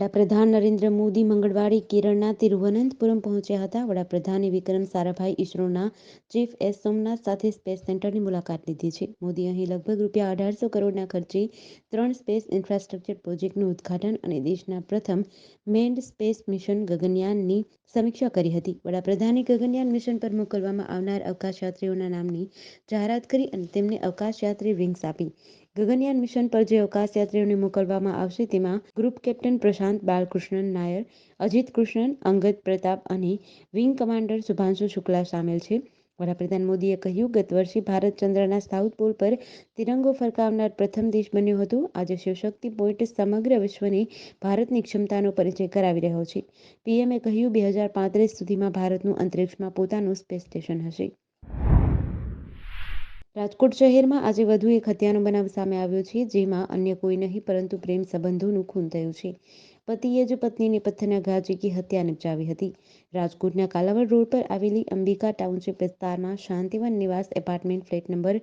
વડાપ્રધાન નરેન્દ્ર મોદી મંગળવારે કેરળના તિરુવનંતપુરમ પહોંચ્યા હતા. વડાપ્રધાને વિક્રમ સારાભાઈ ઇસરોના ચીફ એસ સોમનાથ સાથે સ્પેસ સેન્ટરની મુલાકાત લીધી છે. મોદી અહીં લગભગ ₹1800 કરોડના ખર્ચે 3 સ્પેસ ઇન્ફ્રાસ્ટ્રક્ચર પ્રોજેક્ટનું ઉદ્ઘાટન અને દેશના પ્રથમ મેન્ડ સ્પેસ મિશન ગગનયાનની સમીક્ષા કરી હતી. વડાપ્રધાને ગગનયાન મિશન પર મોકલવામાં આવનાર અવકાશયાત્રીઓના નામની જાહેરાત કરી અને તેમને અવકાશયાત્રી વિંગ્સ આપી. ગગનયાન મિશન પર જે અવકાશયાત્રીઓને મોકલવામાં આવશે તેમાં ગ્રુપ કેપ્ટન પ્રશાંત બાલકૃષ્ણન નાયર, અજીત કૃષ્ણન, અંગદ પ્રતાપ અને વિંગ કમાન્ડર શુભાંશુ શુક્લા સામેલ છે. વડાપ્રધાન મોદીએ કહ્યું, ગત વર્ષે ભારત ચંદ્રના સાઉથ પોલ પર તિરંગો ફરકાવનાર પ્રથમ દેશ બન્યો હતો. આજે શિવશક્તિ પોઈન્ટ સમગ્ર વિશ્વને ભારતની ક્ષમતાનો પરિચય કરાવી રહ્યો છે. પીએમએ કહ્યું, 2035 સુધીમાં ભારતનું અંતરિક્ષમાં પોતાનું સ્પેસ સ્ટેશન હશે. રાજકોટ શહેરમાં આજે વધુ એક હત્યાનો બનાવ સામે આવ્યો છે, જેમાં અન્ય કોઈ નહીં પરંતુ પ્રેમ સંબંધોનું ખૂન થયું છે. પતિએ જ પત્નીને પથ્થરના ઘા ઝીકી હત્યા નિપજાવી હતી. રાજકોટના કાલાવડ રોડ પર આવેલી અંબિકા ટાઉનશીપ વિસ્તારમાં શાંતિવન નિવાસ એપાર્ટમેન્ટ ફ્લેટ નંબર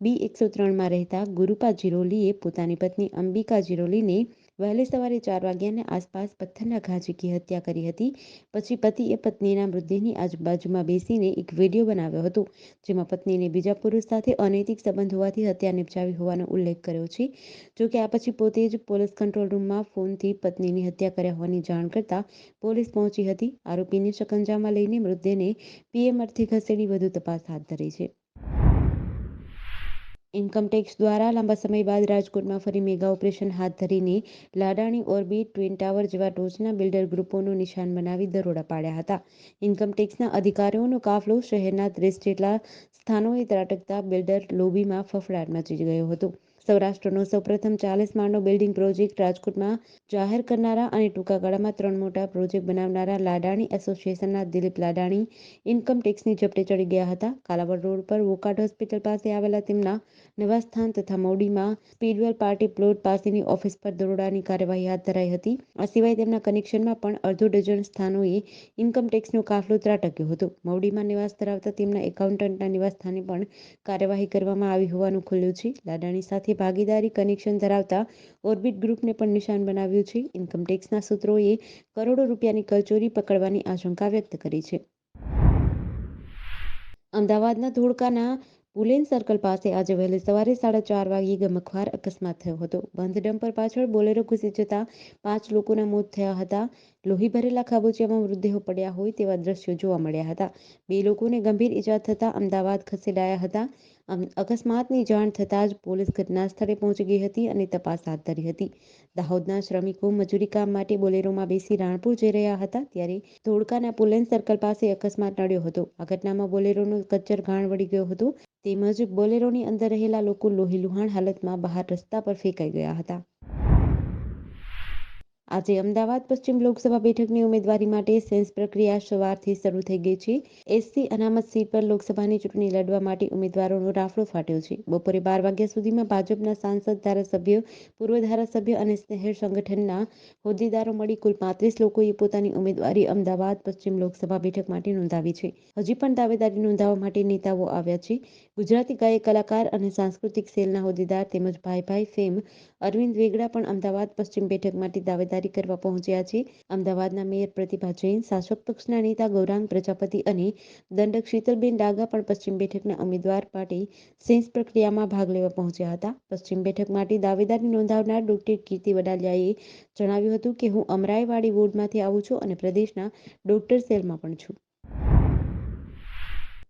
B103માં રહેતા ગુરુપા જીરોલીએ પોતાની પત્ની અંબિકા જીરોલીને વહેલી સવારે 4 વાગ્યાની આસપાસ પથ્થરના ઘા ઝીકી હત્યા કરી હતી. પછી પતિએ પત્નીના મૃતદેહની આજુબાજુમાં બેસીને એક વિડીયો બનાવ્યો હતો, જેમાં પત્નીને બીજા પુરુષ સાથે અનૈતિક સંબંધ હોવાથી હત્યા નિપજાવી હોવાનો ઉલ્લેખ કર્યો છે. જોકે આ પછી પોતે જ પોલીસ કંટ્રોલ રૂમમાં ફોનથી પત્નીની હત્યા કર્યા હોવાની જાણ કરતા પોલીસ પહોંચી હતી. આરોપીને શકંજામાં લઈને મૃતદેહને પીએમ અર્થે ખસેડી વધુ તપાસ હાથ ધરી છે. ઇન્કમટેક્સ દ્વારા લાંબા સમય બાદ રાજકોટમાં ફરી મેગા ઓપરેશન હાથ ધરીને લાડાણી ઓર્બિટ, ટ્વિન ટાવર જેવા ટોચના બિલ્ડર ગ્રુપોનું નિશાન બનાવી દરોડા પાડ્યા હતા. ઇન્કમટેક્સના અધિકારીઓનો કાફલો શહેરના 30 જેટલા સ્થાનોએ ત્રાટકતા બિલ્ડર લોબીમાં ફફડાટ મચી ગયો હતો. સૌરાષ્ટ્રનો સૌપ્રથમ 40 માળનો બિલ્ડિંગ પ્રોજેક્ટ રાજકોટમાં જાહેર કરનારા અને ટૂંકા ગાળામાં 3 મોટા પ્રોજેક્ટ બનાવનારા લાડાણી એસોસિએશનના દિલીપ લાડાણી ઇન્કમટેક્સની ઝપટે ચડી ગયા હતા. કાલાવડ રોડ પર વોકાર્ડ હોસ્પિટલ પાસે આવેલા તેમના નિવાસસ્થાન તથા મૌડીમાં સ્પીડવેલ પાર્ટી પ્લોટ પાસેની ઓફિસ પર દરોડાની કાર્યવાહી હાથ ધરાઈ હતી. આ સિવાય તેમના કનેક્શનમાં પણ અડધો ડઝન સ્થાનોએ ઇન્કમટેક્સનો કાફલો ત્રાટક્યો હતો. મૌડીમાં નિવાસ ધરાવતા તેમના એકાઉન્ટન્ટના નિવાસસ્થાને પણ કાર્યવાહી કરવામાં આવી હોવાનું ખુલ્યું છે. લાડાણી સાથે ભાગીદારી કનેક્શન ધરાવતા ઓર્બિટ ગ્રુપને પણ નિશાન બનાવ્યું છે. ઇન્કમટેક્સના સૂત્રોએ કરોડો રૂપિયાની કરચોરી પકડવાની આશંકા વ્યક્ત કરી છે. અમદાવાદના ધોળકાના પુલેન સર્કલ પાસે આજે વહેલી સવારે 4:30 વાગ્યે ગમખ્વાર અકસ્માત થયો હતો. બંધ ડમ્પર પાછળ બોલેરો ઘૂસી જતા 5 લોકોના મોત થયા હતા. લોહી ભરેલા ખાબોચિયામાં મૃતદેહો પડ્યા હોય તેવા દ્રશ્યો જોવા મળ્યા હતા. 2 લોકોને ગંભીર ઈજા થતાં અમદાવાદ ખસેડાયા હતા. અકસ્માતની જાણ થતાં જ પોલીસ ઘટના સ્થળે પહોંચી ગઈ હતી અને તપાસ હાથ ધરી હતી. દાહોદના શ્રમિકો મજૂરી કામ માટે બોલેરોમાં બેસી રાણપુર જઈ રહ્યા હતા, ત્યારે ધોળકાના પુલેન સર્કલ પાસે અકસ્માત નડ્યો હતો. આ ઘટનામાં બોલેરોનો કચ્ચર ઘાણ વળી ગયો હતો, તેમજ બોલેરોની અંદર રહેલા લોકો લોહીલુહાણ હાલતમાં બહાર રસ્તા પર ફેંકાઈ ગયા હતા. આજે અમદાવાદ પશ્ચિમ લોકસભા બેઠકની ઉમેદવારી માટે સેન્સ પ્રક્રિયા સવારથી શરૂ થઈ ગઈ છે. એસસી અનામત સીટ પર લોકસભાની ચૂંટણી લડવા માટે ઉમેદવારોનો રાફડો ફાટ્યો છે. બપોરે 12 વાગ્યા સુધીમાં ભાજપના સાંસદ, ધારાસભ્ય, પૂર્વ ધારાસભ્ય અને શહેર સંગઠનના હોદ્દેદારો મળી કુલ 35 લોકોએ પોતાની ઉમેદવારી અમદાવાદ પશ્ચિમ લોકસભા બેઠક માટે નોંધાવી છે. હજી પણ દાવેદારી નોંધાવવા માટે નેતાઓ આવ્યા છે. ગુજરાતી ગાયક કલાકાર અને સાંસ્કૃતિક સેલના હોદ્દેદાર તેમજ ભાઈ ફેમ અરવિંદ વેગડા પણ અમદાવાદ પશ્ચિમ બેઠક માટે દાવેદારી કરવા પહોંચ્યા છે. અમદાવાદના મેયર પ્રતિભા જૈન, શાસક પક્ષના નેતા ગૌરાંગ પ્રજાપતિ અને દંડક શીતલબેન ડાગા પણ પશ્ચિમ બેઠકના ઉમેદવાર માટે સેન્સ પ્રક્રિયામાં ભાગ લેવા પહોંચ્યા હતા. પશ્ચિમ બેઠક માટે દાવેદારી નોંધાવનાર ડોક્ટર કીર્તિ વડાલિયાએ જણાવ્યું હતું કે હું અમરાઈવાડી વોર્ડમાંથી આવું છું અને પ્રદેશના ડોક્ટર સેલમાં પણ છું.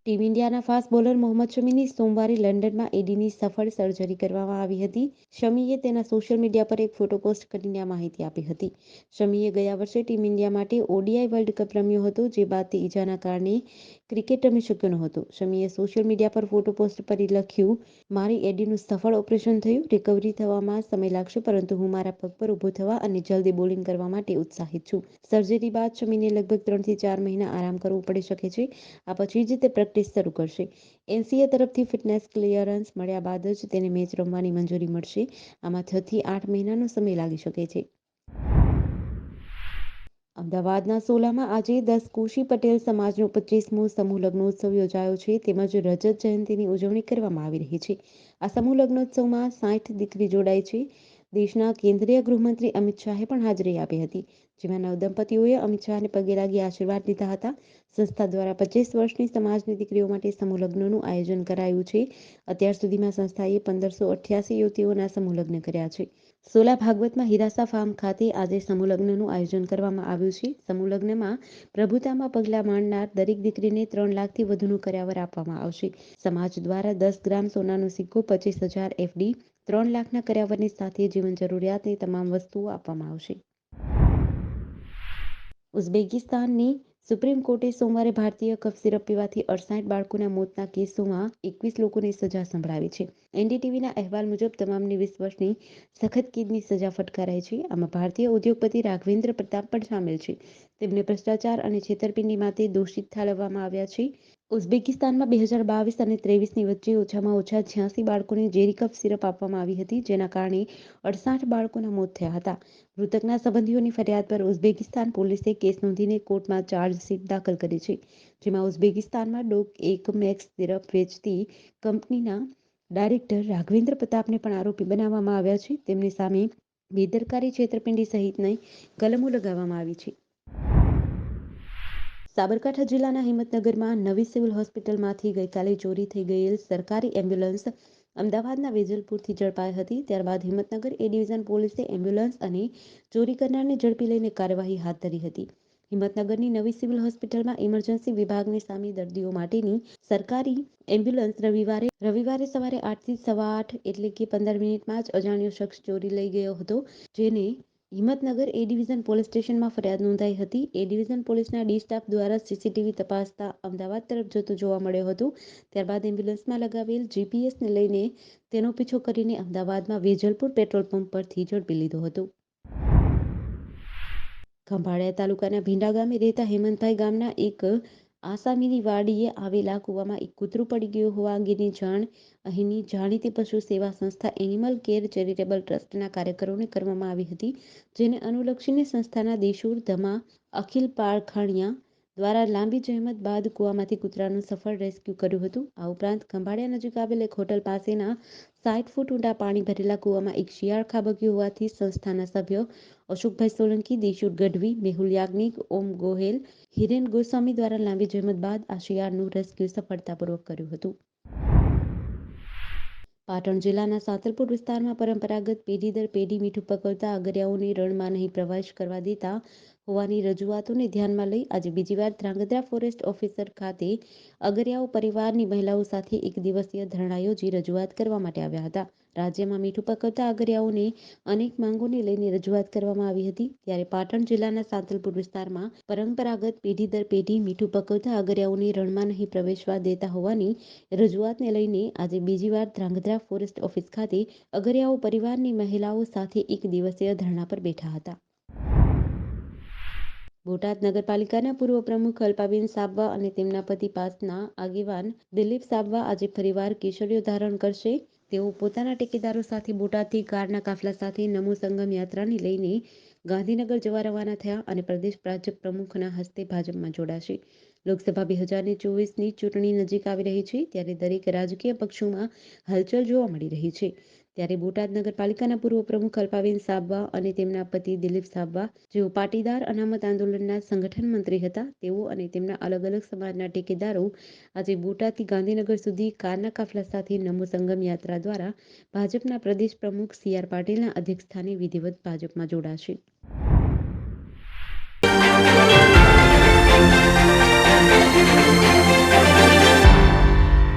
ટીમ ઇન્ડિયાના ફાસ્ટ બોલર મોહમ્મદ શમીની સોમવારે લંડનમાં એડીની સફળ સર્જરી કરવામાં આવી હતી. શમીએ તેના સોશિયલ મીડિયા પર એક ફોટો પોસ્ટ કરીને આ માહિતી આપી હતી. શમીએ ગયા વર્ષે ટીમ ઇન્ડિયા માટે ઓડીઆઈ વર્લ્ડ કપ રમ્યો હતો, જે બાદ તે ઈજાના કારણે ક્રિકેટ રમી શક્યો નહોતો. શમીએ સોશિયલ મીડિયા પર ફોટો પોસ્ટ કરી લખ્યું, મારી એડીનું સફળ ઓપરેશન થયું. રિકવરી થવામાં સમય લાગશે, પરંતુ હું મારા પગ પર ઊભો થવા અને જલ્દી બોલિંગ કરવા માટે ઉત્સાહિત છું. સર્જરી બાદ શમીને લગભગ 3 થી 4 મહિના આરામ કરવો પડી શકે છે. આ પછી જ તે પ્રેક્ટિસ શરૂ કરશે. એનસીએ તરફથી ફિટનેસ ક્લિયરન્સ મળ્યા બાદ જ તેને મેચ રમવાની મંજૂરી મળશે. આમાં 6 થી 8 મહિનાનો સમય લાગી શકે છે. અમદાવાદના સોલામાં આજે 10 કુશી પટેલ સમાજનો 25મો સમૂહ લગ્નોત્સવ યોજાયો છે, તેમજ રજત જયંતિની ઉજવણી કરવામાં આવી રહી છે. આ સમૂહ લગ્નોત્સવમાં 60 દીકરી જોડાઈ છે. દેશના કેન્દ્રીય ગૃહમંત્રી અમિત શાહે પણ હાજરી આપી હતી, જેમાં નવદંપતીઓએ અમિત શાહને પગે લાગી આશીર્વાદ લીધા હતા. સંસ્થા દ્વારા 25 વર્ષની સમાજની દીકરીઓ માટે સમૂહ લગ્નનું આયોજન કરાયું છે. અત્યાર સુધીમાં સંસ્થાએ 1588 યુવતીઓના સમૂહ લગ્ન કર્યા છે. સોલા ભાગવતમાં હિરાસા ફાર્મ ખાતે આજે સમૂહ લગ્નનું આયોજન કરવામાં આવ્યું છે. સમૂહ લગ્નમાં પ્રભુતામાં પગલાં માંડનાર દરેક દીકરીને 3 લાખથી વધુનું કરાવર આપવામાં આવશે. સમાજ દ્વારા 10 ગ્રામ સોનાનો સિક્કો, 25,000 એફડી, 3 લાખના કરાવરની સાથે જીવન જરૂરિયાતની તમામ વસ્તુઓ આપવામાં આવશે. ઉઝબેકિસ્તાનની સુપ્રીમ કોર્ટે સોમવારે ભારતીય કફ સિરપ પીવાથી 68 બાળકોના મોતના કેસોમાં 21 લોકોને સજા સંભળાવી છે. એનડીટીવીના અહેવાલ મુજબ તમામને 20 વર્ષની સખત કેદની સજા ફટકારાઈ છે. આમાં ભારતીય ઉદ્યોગપતિ રાઘવેન્દ્ર પ્રતાપ પણ સામેલ છે. તેમને ભ્રષ્ટાચાર અને છેતરપિંડી માટે દોષિત ઠાલવવામાં આવ્યા છે. ઉઝબેકિસ્તાનમાં 2022 અને 23ની વચ્ચે ઓછામાં ઓછા 86 બાળકોને ઝેરી કફ સિરપ આપવામાં આવી હતી, જેના કારણે 68 બાળકોના મોત થયા હતા. મૃતકના સંબંધીઓની ફરિયાદ પર ઉઝબેકિસ્તાન પોલીસે કેસ નોંધીને કોર્ટમાં ચાર્જશીટ દાખલ કરી છે, જેમાં ઉઝબેકિસ્તાનમાં ડોક મેક્સ સિરપ વેચતી કંપનીના ડાયરેક્ટર રાઘવેન્દ્ર પ્રતાપને પણ આરોપી બનાવવામાં આવ્યા છે. તેમની સામે બેદરકારી, છેતરપિંડી સહિતની કલમો લગાવવામાં આવી છે. સાબરકાંઠા જિલ્લાના હિંમતનગરમાં નવી સિવિલ હોસ્પિટલમાંથી ગઈકાલે ચોરી થઈ ગયેલ સરકારી એમ્બ્યુલન્સ અમદાવાદના વેજલપુરથી ઝડપાઈ હતી. ત્યારબાદ હિંમતનગર એ ડિવિઝન પોલીસે એમ્બ્યુલન્સ અને ચોરી કરનારને ઝડપી લઈને કાર્યવાહી હાથ ધરી હતી. હિંમતનગરની નવી સિવિલ હોસ્પિટલમાં ઇમરજન્સી વિભાગની સામે દર્દીઓ માટેની સરકારી એમ્બ્યુલન્સ રવિવારે સવારે 8થી 8:15 એટલે કે 15 મિનિટમાં જ અજાણ્યો શખ્સ ચોરી લઈ ગયો હતો, જેને હિંમતનગર એ ડિવિઝન પોલીસ સ્ટેશનમાં ફરિયાદ નોંધાઈ હતી. એ ડિવિઝન પોલીસના ડી સ્ટાફ દ્વારા સીસીટીવી તપાસતા અમદાવાદ તરફ જતો જોવા મળ્યો હતો. ત્યારબાદ એમ્બ્યુલન્સમાં લગાવેલ જીપીએસને લઈને તેનો પીછો કરીને અમદાવાદમાં વેજલપુર પેટ્રોલ પંપ પરથી ઝડપી લીધો હતો. ખંભાળિયા તાલુકાના ભીંડા ગામે રહેતા હેમંતભાઈ ગામના એક આસામીની વાડીએ આવેલા કૂવામાં એક કૂતરું પડી ગયું હોવા અંગેની જાણ અહીંની જાણીતી પશુ સેવા સંસ્થા એનિમલ કેર ચેરિટેબલ ટ્રસ્ટના કાર્યકરોને કરવામાં આવી હતી, જેને અનુલક્ષીને સંસ્થાના દેશૂર ધમા અખિલ પારખાણિયા દ્વારા લાંબી જહેમત બાદ કૂવામાંથી કૂતરાનું સફળ રેસ્ક્યુ કર્યું હતું. આ ઉપરાંત ખંભાળિયા નજીક આવેલ એક હોટલ પાસેના 60 ફૂટ ઊંડા પાણી ભરેલા કૂવામાં એક શિયાળ ખાબક્યું હોવાથી સંસ્થાના સભ્યો અશોકભાઈ સોલંકી, દેશૂર ગઢવી, મેહુલ યાજ્ઞિક, ઓમ ગોહેલ, હિરેન ગોસ્વામી દ્વારા લાંબી જહેમત બાદ આ શિયાળનું રેસ્ક્યુ સફળતાપૂર્વક કર્યું હતું. પાટણ જિલ્લાના સાંતલપુર વિસ્તારમાં પરંપરાગત પેઢી દર પેઢી મીઠું પકવતા અગરિયાઓને રણમાં નહીં પ્રવેશ કરવા દેતા હોવાની રજૂઆતોને ધ્યાનમાં લઈ આજે બીજી વાર ધ્રાંગધ્રા ફોરેસ્ટ ઓફિસર ખાતે અગરિયાઓ પરિવારની મહિલાઓ સાથે એક દિવસીય ધરણા યોજી રજૂઆત કરવા માટે આવ્યા હતા. રાજ્યમાં મીઠું પકવતા અગરિયાઓને અનેક માંગોને લઈને રજૂઆત કરવામાં આવી હતી. ત્યારે પાટણ જિલ્લાના સાંતલપુર વિસ્તારમાં પરંપરાગત પેઢી દર પેઢી મીઠું પકવતા અગરિયાઓને રણમાં નહીં પ્રવેશવા દેતા હોવાની રજૂઆતને લઈને આજે બીજી વાર ધ્રાંગધ્રા ફોરેસ્ટ ઓફિસ ખાતે અગરિયાઓ પરિવારની મહિલાઓ સાથે એક દિવસીય ધરણા પર બેઠા હતા. બોટાદ નગરપાલિકાના પૂર્વ પ્રમુખ અલ્પાબેન સાબવા અને તેમના પતિ પાસના આગેવાન દિલીપ સાબવા આજે ફરીવાર કેસરીયો ધારણ કરશે. તેઓ પોતાના ટેકેદારો સાથે બોટાદથી કારના કાફલા સાથે નમો સંગમ યાત્રાને લઈને ગાંધીનગર જવા રવાના થયા અને પ્રદેશ ભાજપ પ્રમુખના હસ્તે ભાજપમાં જોડાશે. લોકસભા 2024ની ચૂંટણી નજીક આવી રહી છે, ત્યારે દરેક રાજકીય પક્ષોમાં હલચલ જોવા મળી રહી છે. ત્યારે બોટાદ નગરપાલિકાના પૂર્વ પ્રમુખ અલ્પાબેન સાબવા અને તેમના પતિ દિલીપ સાબવા, જેઓ પાટીદાર અનામત આંદોલનના સંગઠન મંત્રી હતા, તેઓ અને તેમના અલગ અલગ સમાજના ટેકેદારો આજે બોટાદથી ગાંધીનગર સુધી કારના કાફલા સાથે નમો સંગમ યાત્રા દ્વારા ભાજપના પ્રદેશ પ્રમુખ સી.આર. પાટીલના અધ્યક્ષસ્થાને વિધિવત ભાજપમાં જોડાશે.